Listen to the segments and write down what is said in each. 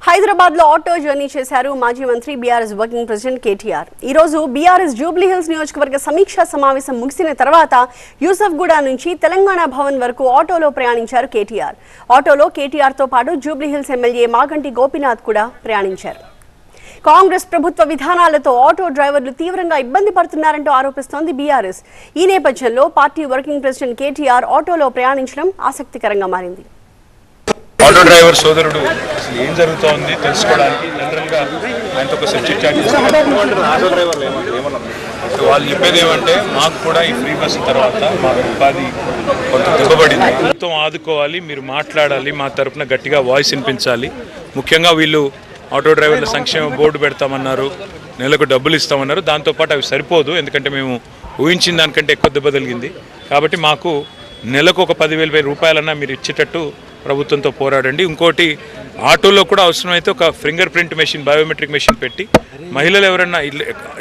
హైదరాబాద్ లో auto journey చేశారు మాజీ మంత్రి బీఆర్ఎస్ వర్కింగ్ ప్రెసిడెంట్ కేటీఆర్. ఈ రోజు బీఆర్ఎస్ జూబ్లీ హిల్స్ నియోజకవర్గ సమీక్షా సమావేశం ముగిసిన తర్వాత యూసఫ్గూడ నుంచి తెలంగాణ భవన్ వరకు ఆటోలో ప్రయాణించారు కేటీఆర్. ఆటోలో కేటీఆర్ తో పాటు Jubilee hills MLA Maganti Gopinath కూడా ప్రయాణించారు. కాంగ్రెస్ ప్రభుత్వ విధానాలతో ఆటో డ్రైవర్లు తీవ్రంగా ఇబ్బంది పడుతున్నారంటూ ఆరోపిస్తోంది బీఆర్ఎస్. ఈ నేపథ్యంలో పార్టీ వర్కింగ్ ప్రెసిడెంట్ కేటీఆర్ ఆటోలో ప్రయాణించడం ఆసక్తికరంగా మారింది. ఆటో డ్రైవర్ సోదరుడు అసలు ఏం జరుగుతోంది తెలుసుకోవడానికి జనరల్గా ఆయనతో ఒకసారి చిట్ చాట్ వాళ్ళు చెప్పేది ఏమంటే మాకు కూడా ఈ ఫ్రీ బస్సు తర్వాత మాకు ఉపాధి కొంత దెబ్బపడింది, మొత్తం ఆదుకోవాలి, మీరు మాట్లాడాలి, మా తరఫున గట్టిగా వాయిస్ వినిపించాలి. ముఖ్యంగా వీళ్ళు ఆటో డ్రైవర్ల సంక్షేమ బోర్డు పెడతామన్నారు, నెలకు డబ్బులు ఇస్తామన్నారు. దాంతోపాటు అవి సరిపోదు, ఎందుకంటే మేము ఊహించిన దానికంటే ఎక్కువ దెబ్బ తగిలింది. కాబట్టి మాకు నెలకు ఒక 10,000 రూపాయలన్నా మీరు ఇచ్చేటట్టు ప్రభుత్వంతో పోరాడండి. ఇంకోటి ఆటోలో కూడా అవసరమైతే ఒక finger print machine, biometric machine పెట్టి మహిళలు ఎవరన్నా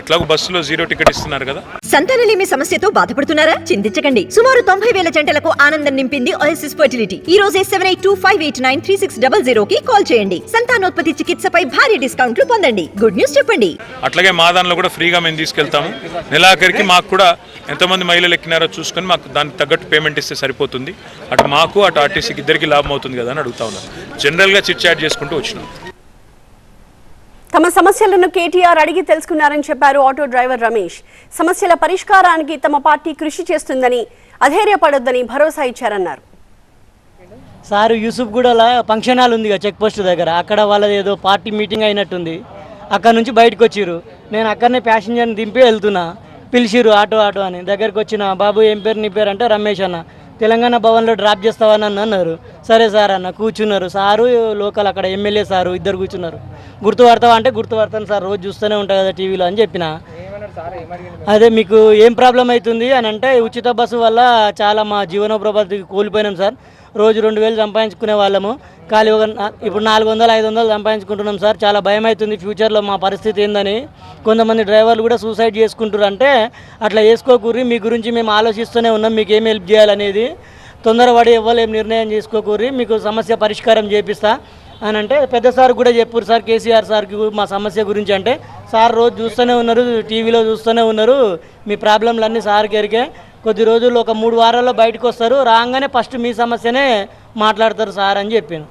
ఇట్లాగూ బస్సులో 0 టికెట్ ఇస్తున్నారు కదా. సంతానలేమి సమస్యతో బాధపడుతున్నారా? చింతించకండి. సుమారు 90,000 జంటలకు ఆనందం నింపింది ఓఎస్ఎస్ ఫర్టిలిటీ. ఈ రోజే 7825893600 కి కాల్ చేయండి. సంతానోత్పత్తి చికిత్సపై భారీ డిస్కౌంట్లు పొందండి. గుడ్ న్యూస్ చెప్పండి. అట్లాగే మా దానిలో కూడా ఫ్రీగా మేము తీసుకెళ్తాము. నెలాఖరికి మాకు కూడా ఎంతమంది మహిళలు ఎక్కినారో చూసుకొని మాకు దానికి తగ్గట్టు పేమెంట్ ఇస్తే సరిపోతుంది. అటు మాకు అటు ఆర్టీసీకి ఇద్దరికి లాభం అవుతుంది కదా అని అడుగుతా ఉన్నాను. జనరల్గా చిట్ చాట్ చేసుకుంటూ వచ్చినాం. తమ సమస్యలను కేటీఆర్ అడిగి తెలుసుకున్నారని చెప్పారు ఆటో డ్రైవర్ రమేష్. సమస్యల పరిష్కారానికి తమ పార్టీ కృషి చేస్తుందని, అధైర్యపడొద్దని భరోసా ఇచ్చారన్నారు. సార్ యూసుఫ్గూడలో ఫంక్షన్ హాల్ ఉంది చెక్ పోస్ట్ దగ్గర, అక్కడ వాళ్ళది ఏదో పార్టీ మీటింగ్ అయినట్టుంది. అక్కడ నుంచి బయటకు వచ్చిర్రు. నేను అక్కడనే ప్యాసింజర్ని దింపి వెళ్తున్నా. పిలిచిర్రు ఆటో అని. దగ్గరికి వచ్చిన, బాబు ఏం పేరు నీ పేరు అంటే రమేష్ అన్న. తెలంగాణ భవన్లో డ్రాప్ చేస్తావని అన్నారు. సరే సార్ అన్న. కూర్చున్నారు. సారు లోకల్ అక్కడ ఎమ్మెల్యే సారు ఇద్దరు కూర్చున్నారు. గుర్తుపడతావా అంటే గుర్తుపడతాను సార్, రోజు చూస్తూనే ఉంటాయి కదా టీవీలో అని చెప్పిన. అదే మీకు ఏం ప్రాబ్లం అవుతుంది అని అంటే, ఉచిత బస్సు వల్ల చాలా మా జీవనోపాధి కోల్పోయినాం సార్. రోజు 2,000 సంపాదించుకునే వాళ్ళము, ఖాళీ ఇప్పుడు 400-500 సంపాదించుకుంటున్నాం సార్. చాలా భయం అవుతుంది ఫ్యూచర్లో మా పరిస్థితి ఏందని. కొంతమంది డ్రైవర్లు కూడా సూసైడ్ చేసుకుంటారు. అంటే అట్లా చేసుకోకూరి, మీ గురించి మేము ఆలోచిస్తూనే ఉన్నాం, మీకు ఏం హెల్ప్ చేయాలనేది. తొందరపడి ఇవ్వలేం నిర్ణయం చేసుకోకూరి, మీకు సమస్య పరిష్కారం చేపిస్తా అని అంటే పెద్ద సార్ కూడా చెప్పారు సార్, కేసీఆర్ సార్కి మా సమస్య గురించి. అంటే సార్ రోజు చూస్తూనే ఉన్నారు, టీవీలో చూస్తూనే ఉన్నారు, మీ ప్రాబ్లంలన్నీ సార్కి ఎరికే. కొద్ది రోజుల్లో ఒక 3 వారాల్లో బయటకు వస్తారు, రాగానే ఫస్ట్ మీ సమస్యనే మాట్లాడతారు సార్ అని చెప్పాను.